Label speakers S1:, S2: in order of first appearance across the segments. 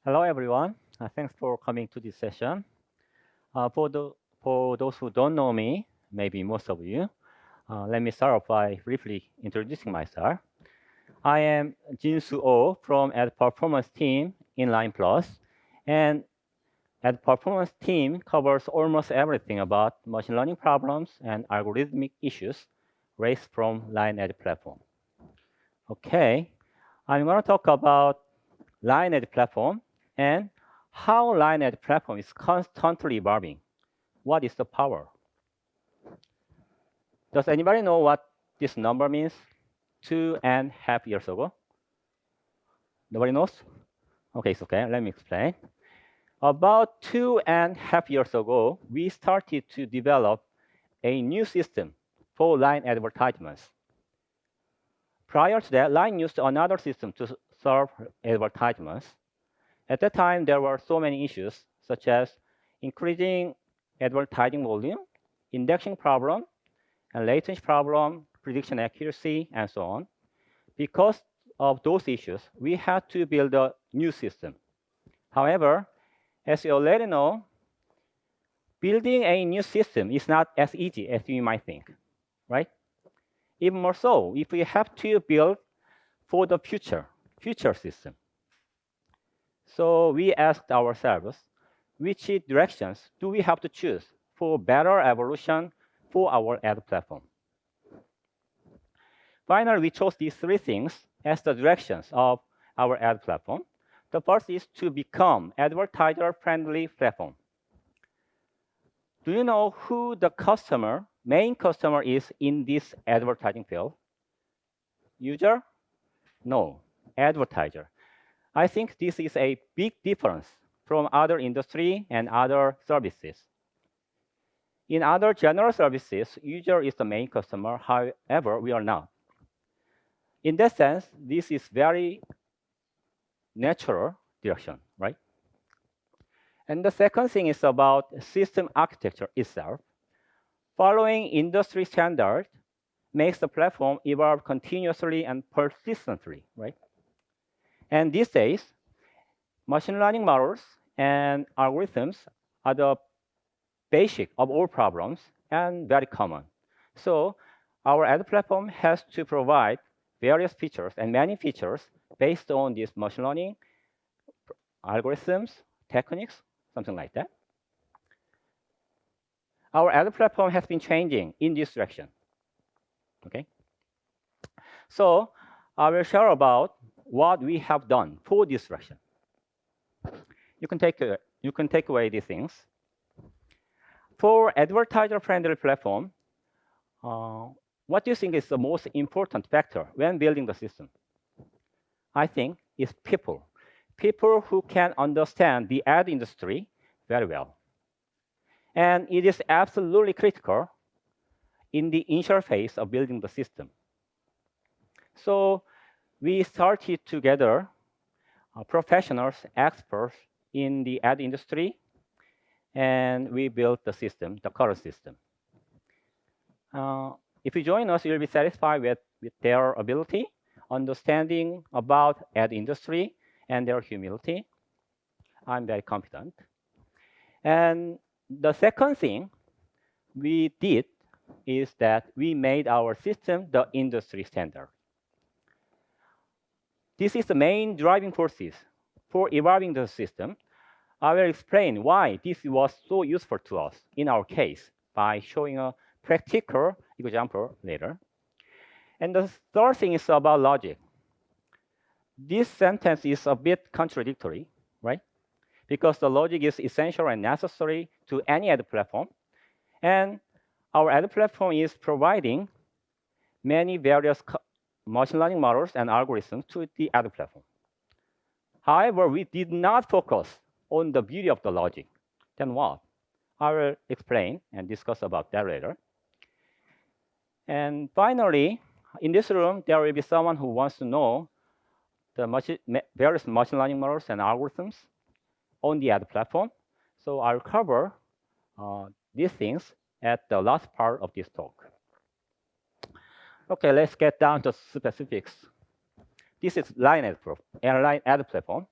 S1: Hello, everyone. Thanks for coming to this session. For those who don't know me, maybe most of you, let me start off by briefly introducing myself. I am Jinsu Oh from Ad Performance Team in Line Plus, and Ad Performance Team covers almost everything about machine learning problems and algorithmic issues raised from Line Ad platform. Okay, I'm going to talk about Line Ad platform and how Line Ad platform is constantly evolving. What is the power? Does anybody know what this number means? 2.5 years ago? Nobody knows? Okay, it's okay. Let me explain. About 2.5 years ago, we started to develop a new system for line advertisements. Prior to that, Line used another system to serve advertisements. At that time, there were so many issues, such as increasing advertising volume, indexing problem, and latency problem, prediction accuracy, and so on. Because of those issues, we had to build a new system. However, as you already know, building a new system is not as easy as you might think, right? Even more so, if we have to build for the future system. So we asked ourselves, which directions do we have to choose for better evolution for our ad platform? Finally, we chose these three things as the directions of our ad platform. The first is to become advertiser-friendly platform. Do you know who the main customer is in this advertising field? User? No, advertiser. I think this is a big difference from other industry and other services. In other general services, user is the main customer. However, we are not. In that sense, this is very natural direction, right? And the second thing is about system architecture itself. Following industry standard makes the platform evolve continuously and persistently, right? And these days, machine learning models and algorithms are the basic of all problems and very common. So our ad platform has to provide various features and many features based on these machine learning algorithms, techniques, something like that. Our ad platform has been changing in this direction. Okay. So I will share about what we have done for this direction. You can take away these things. For advertiser-friendly platform, what do you think is the most important factor when building the system? I think it's people. People who can understand the ad industry very well. And it is absolutely critical in the initial phase of building the system. So we started together professionals, experts in the ad industry, and we built the system, the current system. If you join us, you'll be satisfied with their ability, understanding about ad industry, and their humility. I'm very confident. And the second thing we did is that we made our system the industry standard. This is the main driving forces for evolving the system. I will explain why this was so useful to us in our case by showing a practical example later. And the third thing is about logic. This sentence is a bit contradictory, right? Because the logic is essential and necessary to any ad platform. And our ad platform is providing many various machine learning models and algorithms to the ad platform. However, we did not focus on the beauty of the logic. Then what? I will explain and discuss about that later. And finally, in this room, there will be someone who wants to know the various machine learning models and algorithms on the ad platform. So I'll cover these things at the last part of this talk. Okay, let's get down to specifics. This is Line ad platform.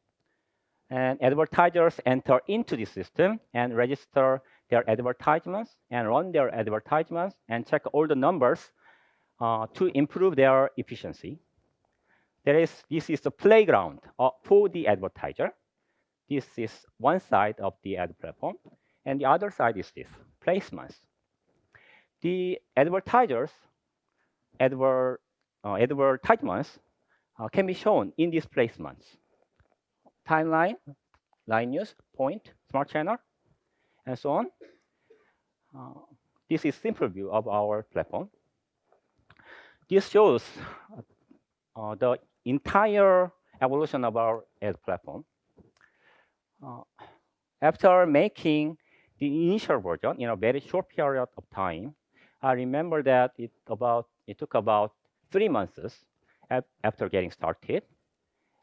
S1: And advertisers enter into the system and register their advertisements and run their advertisements and check all the numbers to improve their efficiency. This is the playground for the advertiser. This is one side of the ad platform, and the other side is this, placements. The advertisements can be shown in these placements. Timeline, line news, point, smart channel, and so on. This is simple view of our platform. This shows the entire evolution of our ad platform. After making the initial version in a very short period of time, I remember that it took about 3 months after getting started,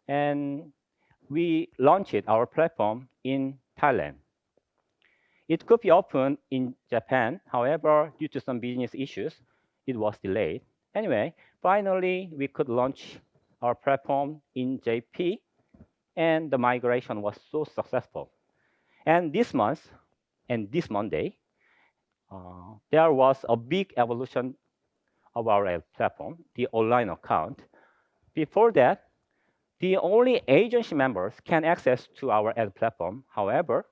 S1: and we launched our platform in Thailand. It could be opened in Japan, however, due to some business issues, it was delayed. Anyway, finally, we could launch our platform in JP, and the migration was so successful. And this month, and this Monday, there was a big evolution of our ad platform, the online account. Before that, the only agency members can access to our ad platform. However,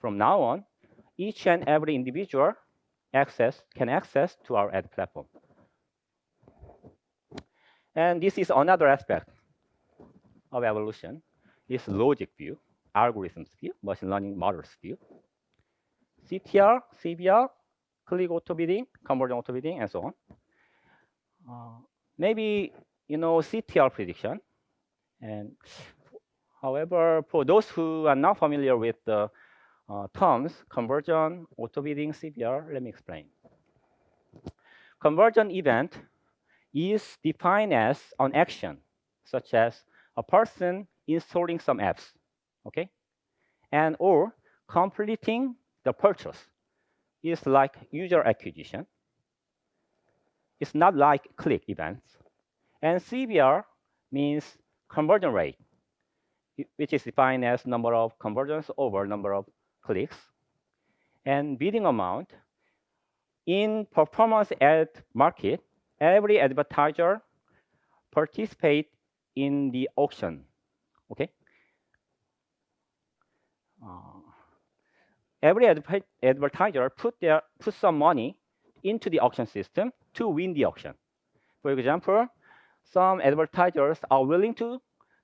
S1: from now on, each and every individual can access to our ad platform. And this is another aspect of evolution, is logic view, algorithms view, machine learning models view. CTR, CVR, click auto bidding, conversion auto bidding, and so on. Maybe you know CTR prediction. And however, for those who are not familiar with the terms, conversion, auto bidding, CVR, let me explain. Conversion event is defined as an action, such as a person installing some apps, okay? And or completing the purchase is like user acquisition. It's not like click events. And CVR means conversion rate, which is defined as number of conversions over number of clicks. And bidding amount, in performance ad market, every advertiser participate in the auction, okay? Every advertiser put some money into the auction system to win the auction. For example, some advertisers are willing to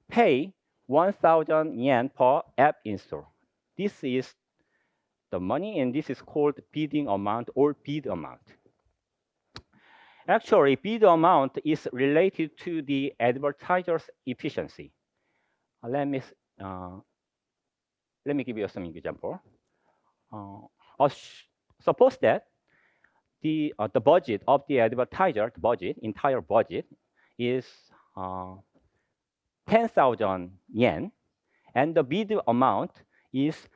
S1: pay 1,000 yen per app install. This is the money, and this is called bidding amount or bid amount. Actually, bid amount is related to the advertiser's efficiency. Let me give you some example. Suppose that the budget of the advertiser, entire budget, is 10,000 yen, and the bid amount is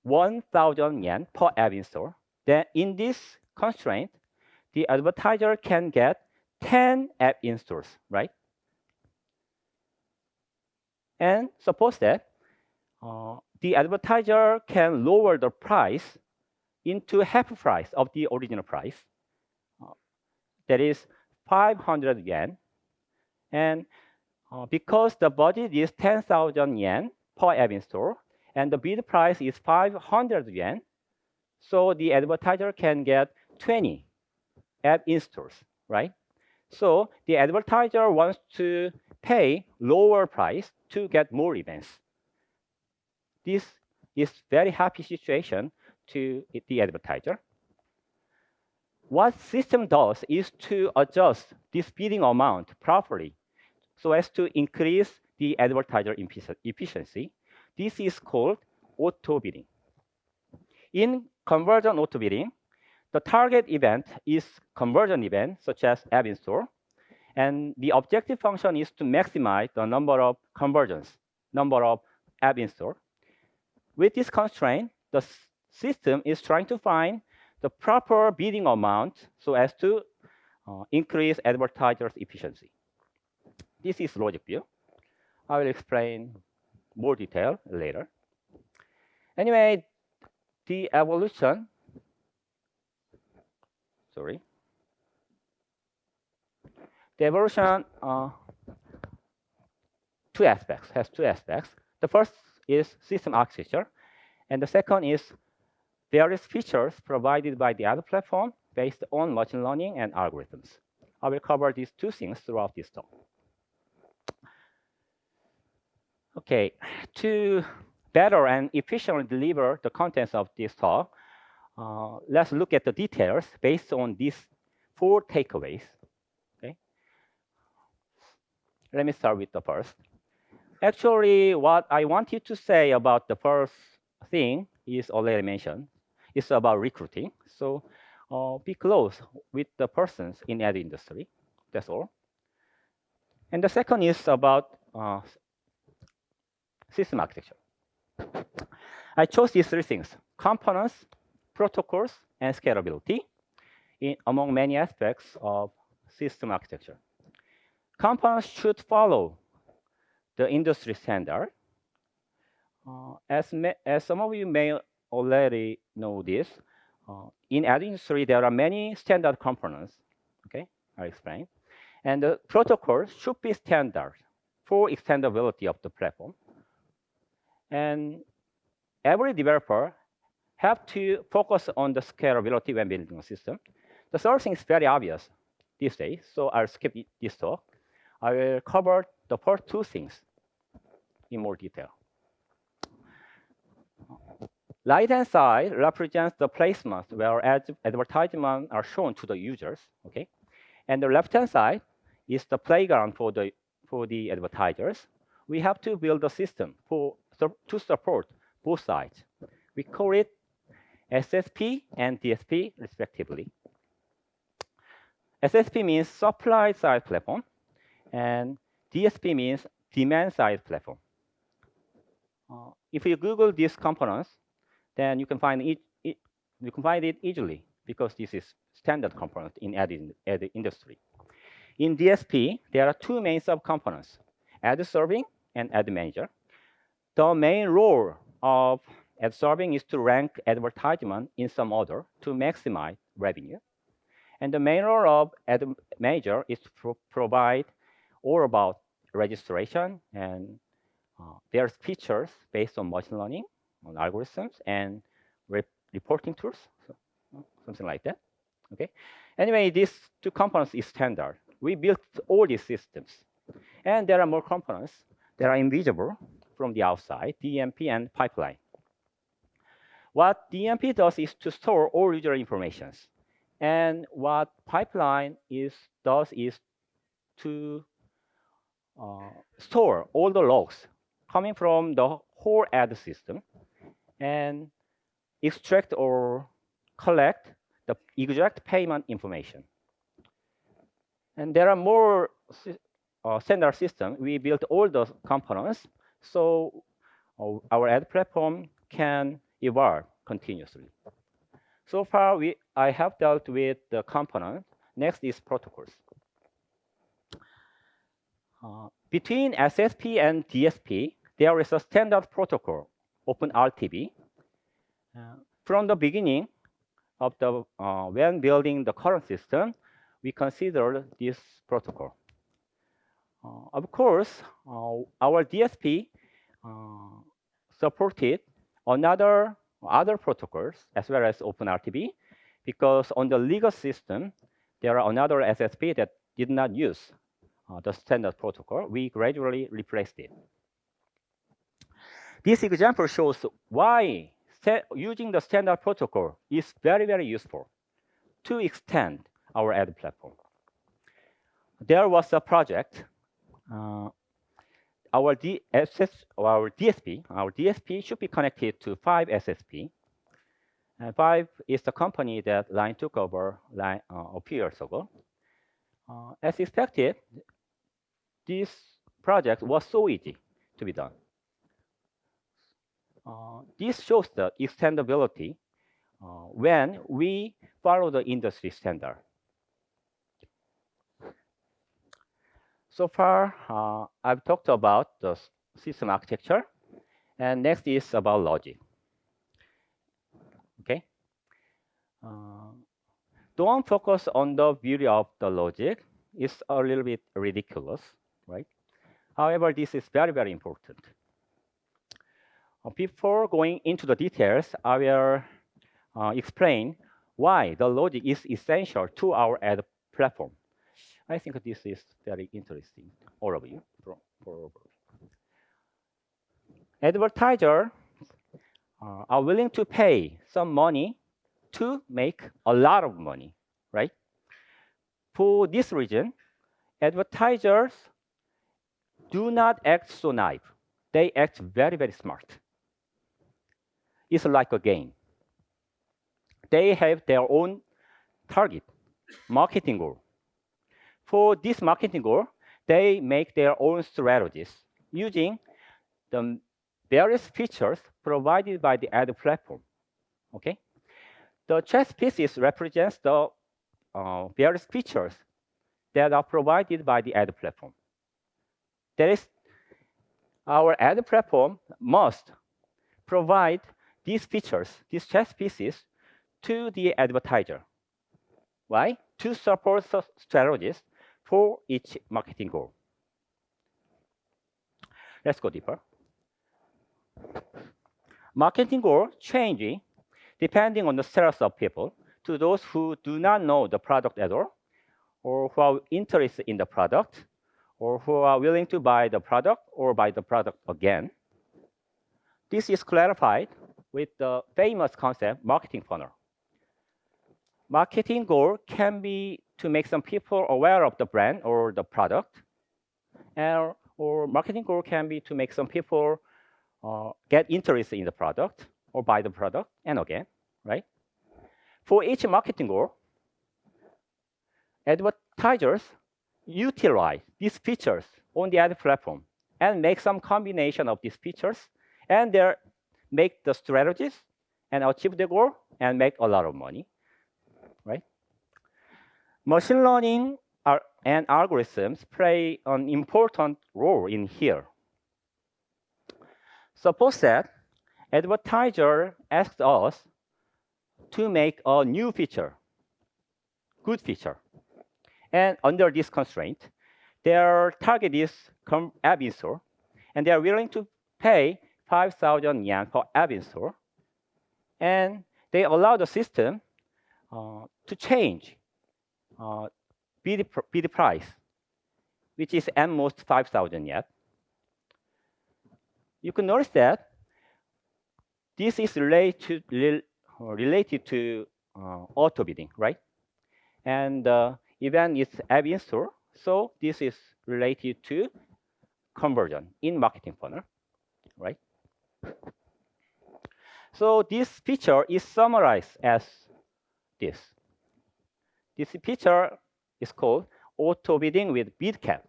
S1: 1,000 yen per app install. Then in this constraint, the advertiser can get 10 app installs, right? And suppose that the advertiser can lower the price into half price of the original price. That is 500 yen. And because the budget is 10,000 yen per app install, and the bid price is 500 yen, so the advertiser can get 20 app installs, right? So the advertiser wants to pay lower price to get more events. This is very happy situation to the advertiser. What system does is to adjust this bidding amount properly so as to increase the advertiser efficiency. This is called auto bidding. In conversion auto bidding, the target event is conversion event, such as app install, and the objective function is to maximize the number of conversions, number of app install. With this constraint, the system is trying to find the proper bidding amount so as to increase advertisers' efficiency. This is logic view. I will explain more detail later. Anyway, the evolution, sorry, the evolution has two aspects. The first is system architecture, and the second is various features provided by the other platform based on machine learning and algorithms. I will cover these two things throughout this talk. Okay, to better and efficiently deliver the contents of this talk, let's look at the details based on these four takeaways. Okay, let me start with the first. Actually, what I wanted to say about the first thing is already mentioned. It's about recruiting. So be close with the persons in the industry. That's all. And the second is about system architecture. I chose these three things: components, protocols, and scalability among many aspects of system architecture. Components should follow the industry standard. As some of you may already know this, in ad industry, there are many standard components. Okay, I'll explain. And the protocol should be standard for extendability of the platform. And every developer have to focus on the scalability when building a system. The third thing is very obvious these days, so I'll skip this talk. I will cover the first two things in more detail. Right-hand side represents the placements where advertisements are shown to the users, okay? And the left-hand side is the playground for the advertisers. We have to build a system to support both sides. We call it SSP and DSP respectively. SSP means supply-side platform, and DSP means demand-side platform. If you Google these components, then you can find it easily because this is standard component in ad industry. In DSP, there are two main subcomponents: ad serving and ad manager. The main role of ad serving is to rank advertisement in some order to maximize revenue. And the main role of ad manager is to provide all about registration and there's features based on machine learning, on algorithms, and reporting tools, so, something like that. Okay. Anyway, these two components is standard. We built all these systems, and there are more components that are invisible from the outside: DMP and pipeline. What DMP does is to store all user informations, and what pipeline does is to store all the logs coming from the whole ad system and extract or collect the exact payment information. And there are more standard systems. We built all those components, so our ad platform can evolve continuously. So far, I have dealt with the component. Next is protocols. Between SSP and DSP, there is a standard protocol, OpenRTB. From the beginning of when building the current system, we considered this protocol. Of course, our DSP supported other protocols as well as OpenRTB, because on the legal system, there are another SSP that did not use the standard protocol. We gradually replaced it. This example shows why using the standard protocol is very, very useful to extend our ad platform. There was a project. Our DSP should be connected to 5 SSP. And 5 is the company that Line took over a few years ago. As expected, this project was so easy to be done. This shows the extendability when we follow the industry standard. So far, I've talked about the system architecture And next is about logic. Okay. Don't focus on the beauty of the logic. It's a little bit ridiculous, right? However, this is very, very important. Before going into the details, I will explain why the logic is essential to our ad platform. I think this is very interesting, all of you. Advertisers are willing to pay some money to make a lot of money, right? For this reason, advertisers do not act so naive. They act very, very smart. It's like a game. They have their own target, marketing goal. For this marketing goal, they make their own strategies using the various features provided by the ad platform. Okay, the chess pieces represents the various features that are provided by the ad platform. That is, our ad platform must provide these features, these chess pieces, to the advertiser. Why? To support the strategies for each marketing goal. Let's go deeper. Marketing goal changing depending on the status of people to those who do not know the product at all, or who are interested in the product, or who are willing to buy the product or buy the product again. This is clarified with the famous concept marketing funnel. Marketing goal can be to make some people aware of the brand or the product, or marketing goal can be to make some people get interested in the product or buy the product and again, right? For each marketing goal, advertisers utilize these features on the ad platform and make some combination of these features, and they make the strategies and achieve the goal and make a lot of money, right? Machine learning and algorithms play an important role in here. Suppose that advertiser asks us to make a new feature, good feature. And under this constraint, their target is app install, and they are willing to pay 5,000 yen per app install. And they allow the system to change bid price, which is at most 5,000 yen. You can notice that this is related to auto bidding, right? And event is app install, so this is related to conversion in marketing funnel, right? So this feature is summarized as this. This feature is called auto bidding with bid cap,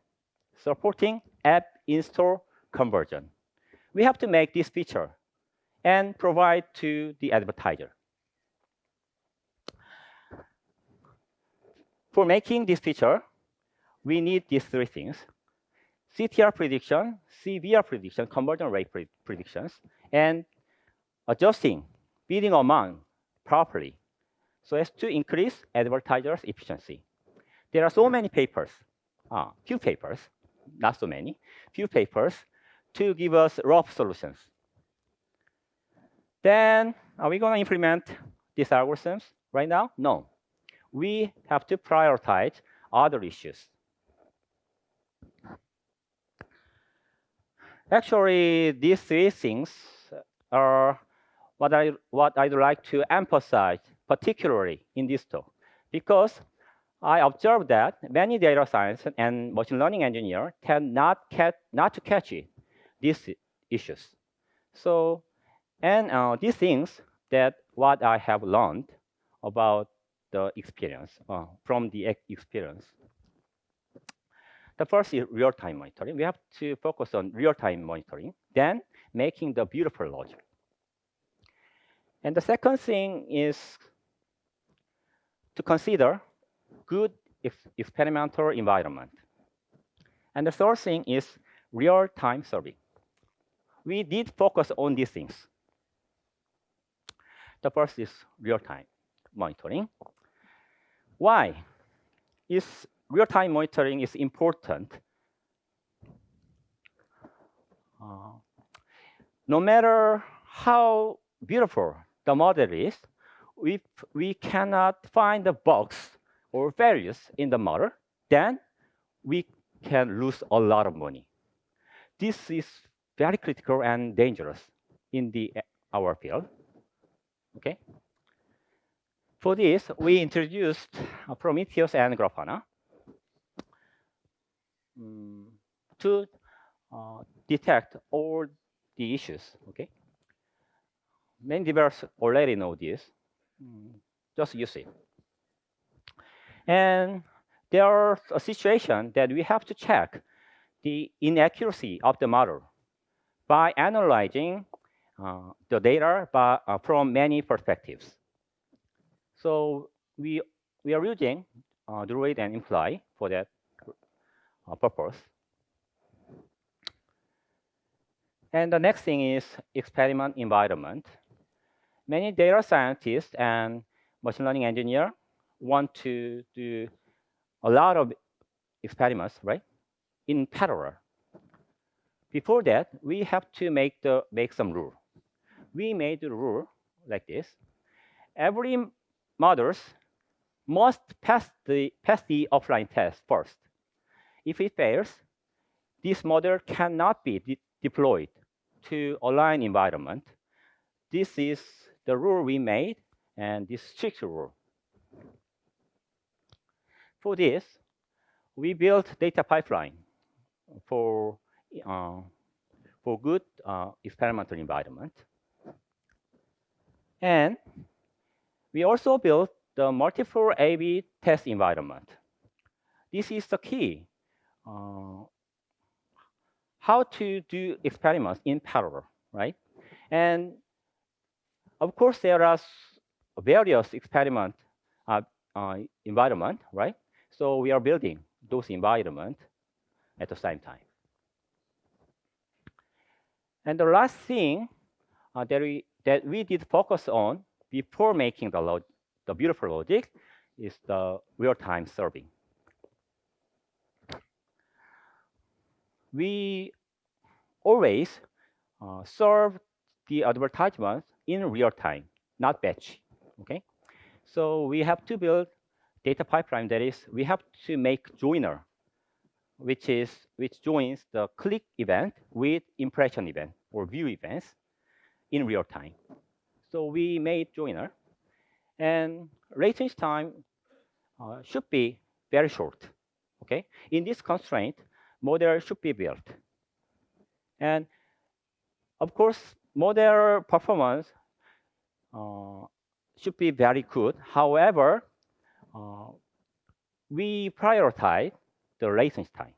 S1: supporting app install conversion. We have to make this feature and provide to the advertiser. For making this feature, we need these three things: CTR prediction, CVR prediction, conversion rate predictions, and adjusting bidding amount properly so as to increase advertisers' efficiency. There are so many papers, few papers, not so many, few papers to give us rough solutions. Then, are we going to implement these algorithms right now? No. We have to prioritize other issues. Actually, these three things are what I'd like to emphasize, particularly in this talk, because I observed that many data science and machine learning engineers tend not to catch these issues. So, and these things that what I have learned about the experience, from the experience. The first is real-time monitoring. We have to focus on real-time monitoring, then making the beautiful logic. And the second thing is to consider good experimental environment. And the third thing is real-time serving. we did focus on these things. The first is real-time monitoring. Why is real-time monitoring is important? No matter how beautiful the model is, if we cannot find the bugs or failures in the model, then we can lose a lot of money. This is very critical and dangerous in our field. Okay. For this, we introduced Prometheus and Grafana to detect all the issues. Okay. Many developers already know this. Just use it. And there's a situation that we have to check the inaccuracy of the model by analyzing the data from many perspectives. So we are using Druid and Imply for that purpose. And the next thing is experiment environment. Many data scientists and machine learning engineers want to do a lot of experiments, right, in parallel. Before that, we have to make some rule. We made the rule like this. Every models must pass the offline test first. If it fails, this model cannot be deployed to online environment. This is the rule we made, and this strict rule. For this, we built data pipeline for good experimental environment. And we also built the multiple A/B test environment. This is the key. How to do experiments in parallel, right? And of course, there are various experiment environment, right? So we are building those environments at the same time. And the last thing that we did focus on before making the beautiful logic is the real-time serving. We always serve the advertisements in real time, not batch. Okay, so we have to build data pipeline. That is, we have to make joiner, which joins the click event with impression event or view events in real time. So we made joiner, and latency time should be very short. Okay, in this constraint, model should be built, and of course, model performance should be very good. However, we prioritize the latency time,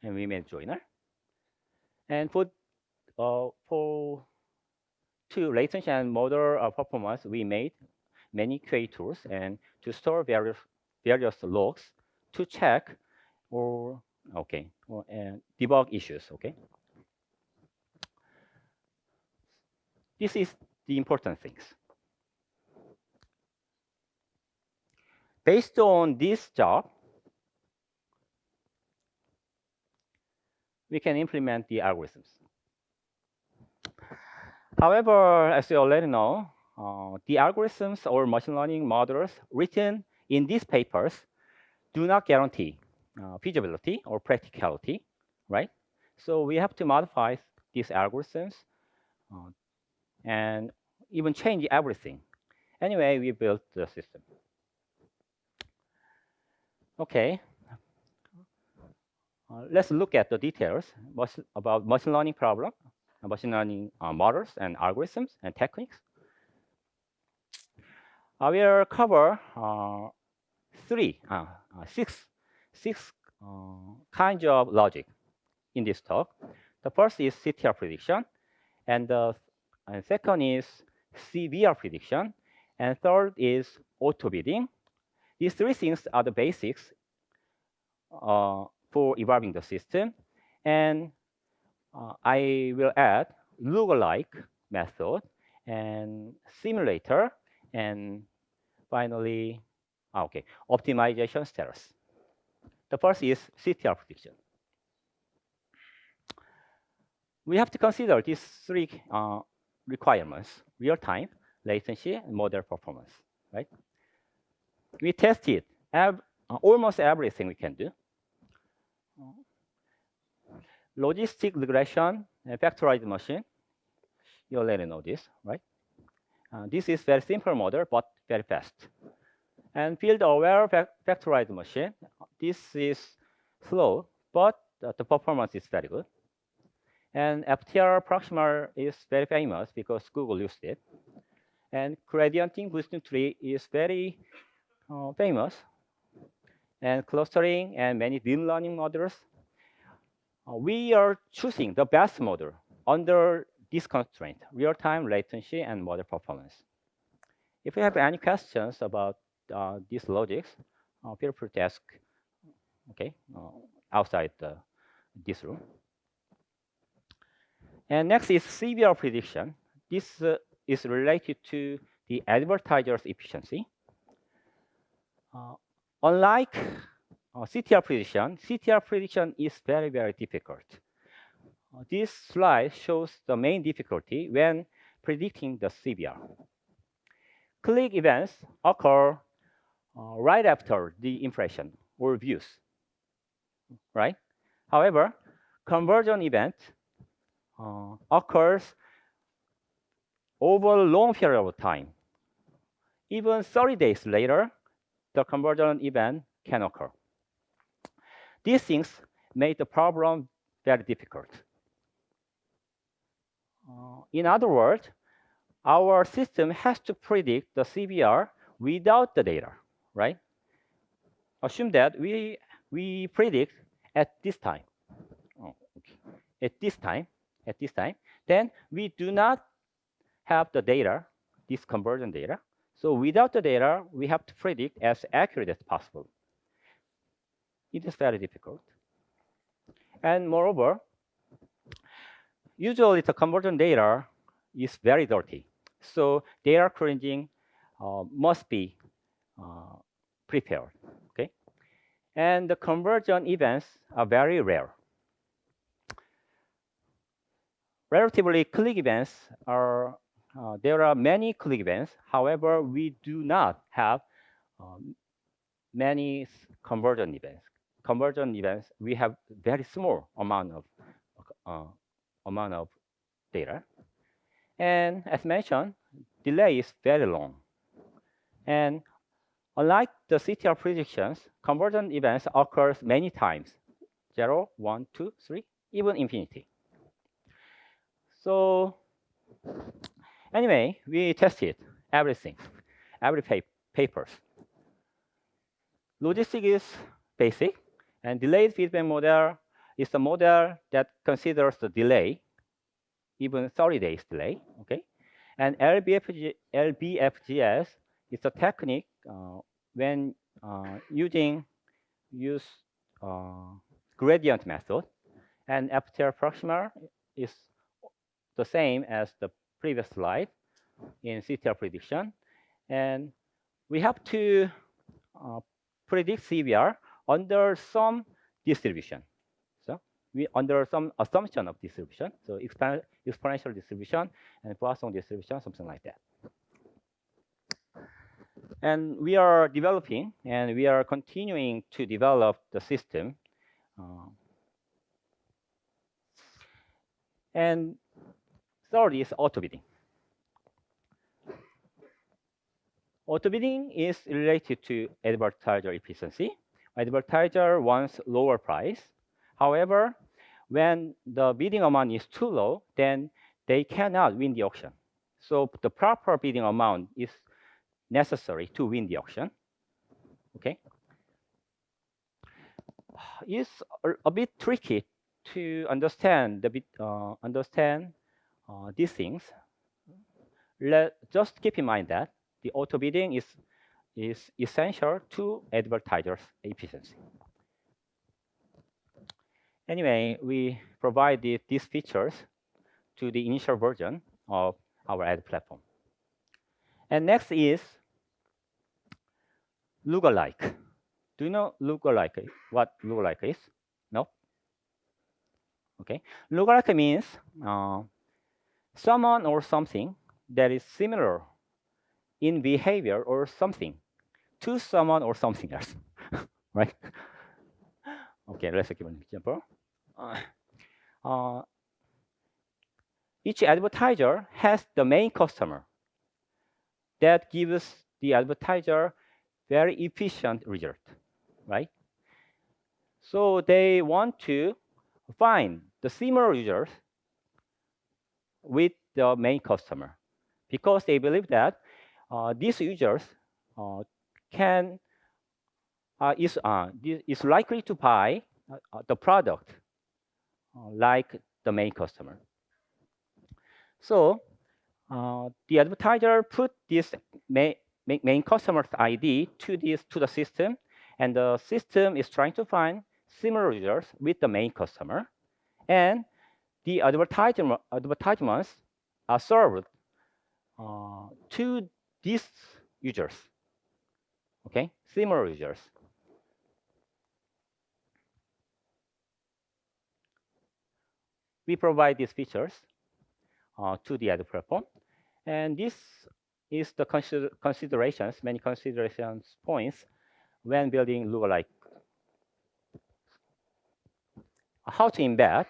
S1: and we made joiner. And for to latency and model performance, we made many QA tools and to store various logs to check or debug issues. Okay, this is the important things. Based on this job, we can implement the algorithms. However, as you already know, the algorithms or machine learning models written in these papers do not guarantee feasibility or practicality, right? So we have to modify these algorithms and even change everything. Anyway, we built the system. Okay. Let's look at the details about machine learning problem, machine learning models and algorithms and techniques. I will cover six kinds of logic in this talk. The first is CVR prediction, and the second is CVR prediction, and third is auto bidding. These three things are the basics for evolving the system. And I will add lookalike method and simulator, and finally, optimization status. The first is CTR prediction. We have to consider these three requirements: real time, latency, and model performance. Right? We tested almost everything we can do. Logistic regression and factorized machine. You already know this, right? This is very simple model, but very fast. And field-aware factorized machine. This is slow, but the performance is very good. And FTR proximal is very famous because Google used it. And gradient boosting tree is very famous. And clustering and many deep learning models. We are choosing the best model under this constraint: real-time, latency, and model performance. If you have any questions about these logics, feel free to ask outside this room. And next is CVR prediction. This is related to the advertiser's efficiency. Unlike CTR prediction is very, very difficult. This slide shows the main difficulty when predicting the CVR. Click events occur right after the impression or views, right? However, conversion event occurs over a long period of time. Even 30 days later, the conversion event can occur. These things make the problem very difficult. In other words, our system has to predict the CVR without the data, right? Assume that we predict at this time. At this time, then we do not have the data, this conversion data. So without the data, we have to predict as accurate as possible. It is very difficult. And moreover, usually the conversion data is very dirty. So data cleansing must be prepared. Okay, and the conversion events are very rare. Relatively, click events are there are many click events. However, we do not have many conversion events. Conversion events, we have very small amount of data. And as mentioned, delay is very long. And unlike the CTR predictions, conversion events occurs many times: 0, 1, 2, 3, even infinity. So anyway, we tested everything, every papers. Logistic is basic, and delayed feedback model is the model that considers the delay, even 30 days delay. Okay, and LBFGS is a technique when use gradient method, and FTR proximal is the same as the previous slide in CTR prediction. And we have to predict CVR under some distribution. So we under some assumption of distribution. So exponential distribution and Poisson distribution, something like that. And we are developing, and we are continuing to develop the system. And third is auto-bidding. Auto-bidding is related to advertiser efficiency. Advertiser wants lower price. However, when the bidding amount is too low, then they cannot win the auction. So the proper bidding amount is necessary to win the auction. Okay. It's a bit tricky to understand these things. Just keep in mind that the auto bidding is essential to advertisers' efficiency. Anyway, we provided these features to the initial version of our ad platform. And next is lookalike. Do you know lookalike? What lookalike is? No? Okay. Lookalike means someone or something that is similar in behavior or something to someone or something else, right? Okay, let's give an example. Each advertiser has the main customer that gives the advertiser very efficient result, right? So they want to find the similar users with the main customer because they believe that these users can is likely to buy the product like the main customer. So the advertiser put this main customer's ID to the system, and the system is trying to find similar users with the main customer, and the advertisements are served to these users. Okay, similar users. We provide these features to the ad platform, and this is the many considerations points when building lookalike. How to embed,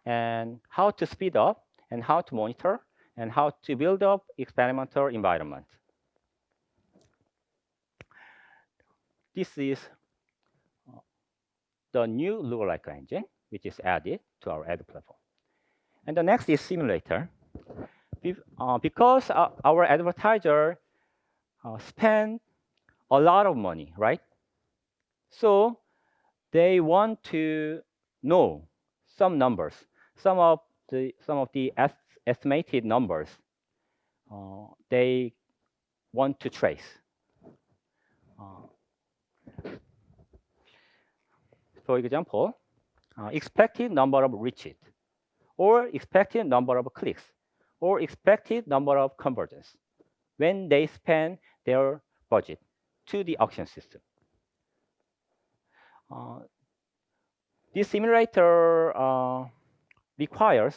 S1: and how to speed up, and how to monitor, and how to build up experimental environment. This is the new lookalike engine, which is added to our ad platform. And the next is simulator. Because our advertiser spend a lot of money, right? So they want to know some numbers, some of the estimated numbers they want to trace. For example, expected number of reaches, or expected number of clicks, or expected number of conversions when they spend their budget to the auction system. This simulator requires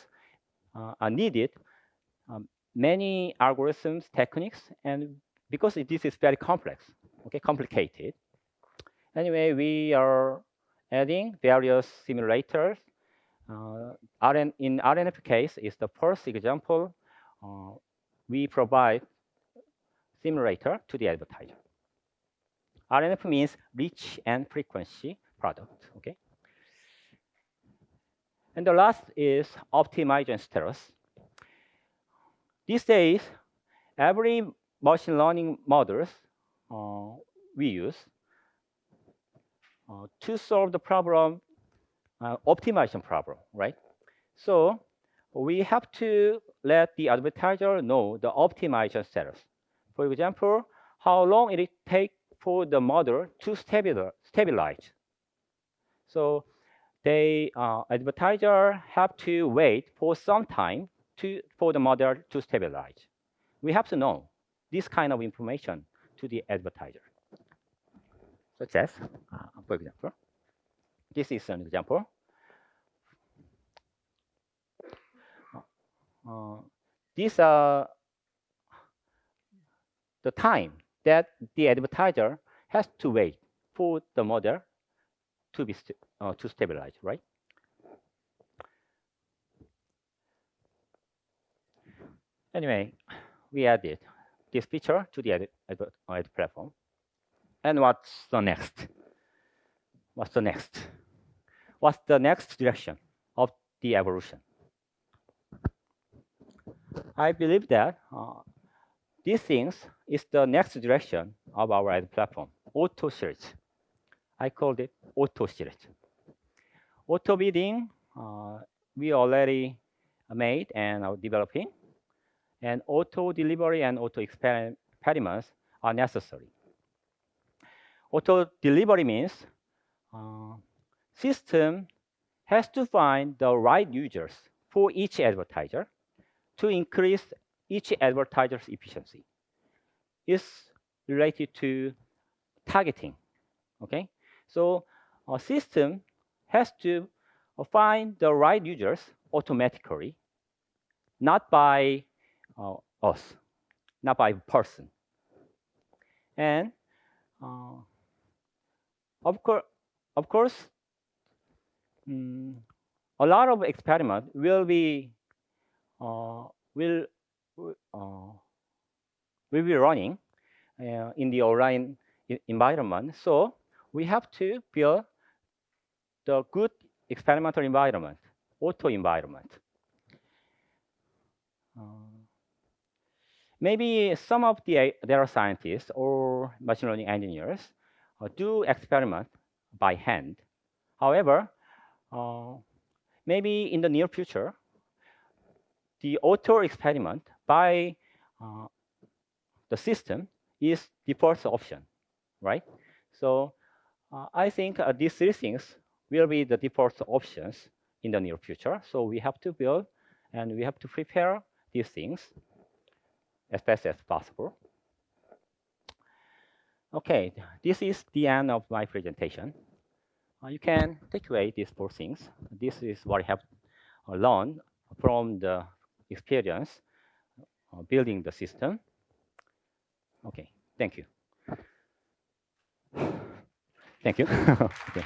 S1: needed many algorithms, techniques, and because this is very complex, okay, complicated. Anyway, we are adding various simulators. In RNF case is the first example. We provide simulator to the advertiser. RNF means reach and frequency product. Okay. And the last is optimization status. These days, every machine learning models we use to solve the problem, optimization problem, right? So we have to let the advertiser know the optimization status. For example, how long it takes for the model to stabilize. So the advertiser have to wait for some time for the model to stabilize. We have to know this kind of information to the advertiser. Such as, for example, this is an example. These are the time that the advertiser has to wait for the model to be to stabilize, right? Anyway, we added this feature to the ad platform. And what's the next? What's the next? What's the next direction of the evolution? I believe that these things is the next direction of our ad platform, auto search. I called it auto search. Auto bidding, we already made and are developing, and auto delivery and auto experiments are necessary. Auto delivery means system has to find the right users for each advertiser to increase each advertiser's efficiency. It's related to targeting. Okay, so a system has to find the right users automatically, not by us, not by person. And of course, a lot of experiment will be will uh, will be running in the online environment. So we have to build the good experimental environment, auto environment. Maybe some of the data scientists or machine learning engineers do experiment by hand. However, maybe in the near future, the auto experiment by the system is the first option, right? So I think these three things will be the default options in the near future. So we have to build and we have to prepare these things as fast as possible. Okay, this is the end of my presentation. You can take away these four things. This is what I have learned from the experience building the system. Okay, thank you. Thank you. Okay.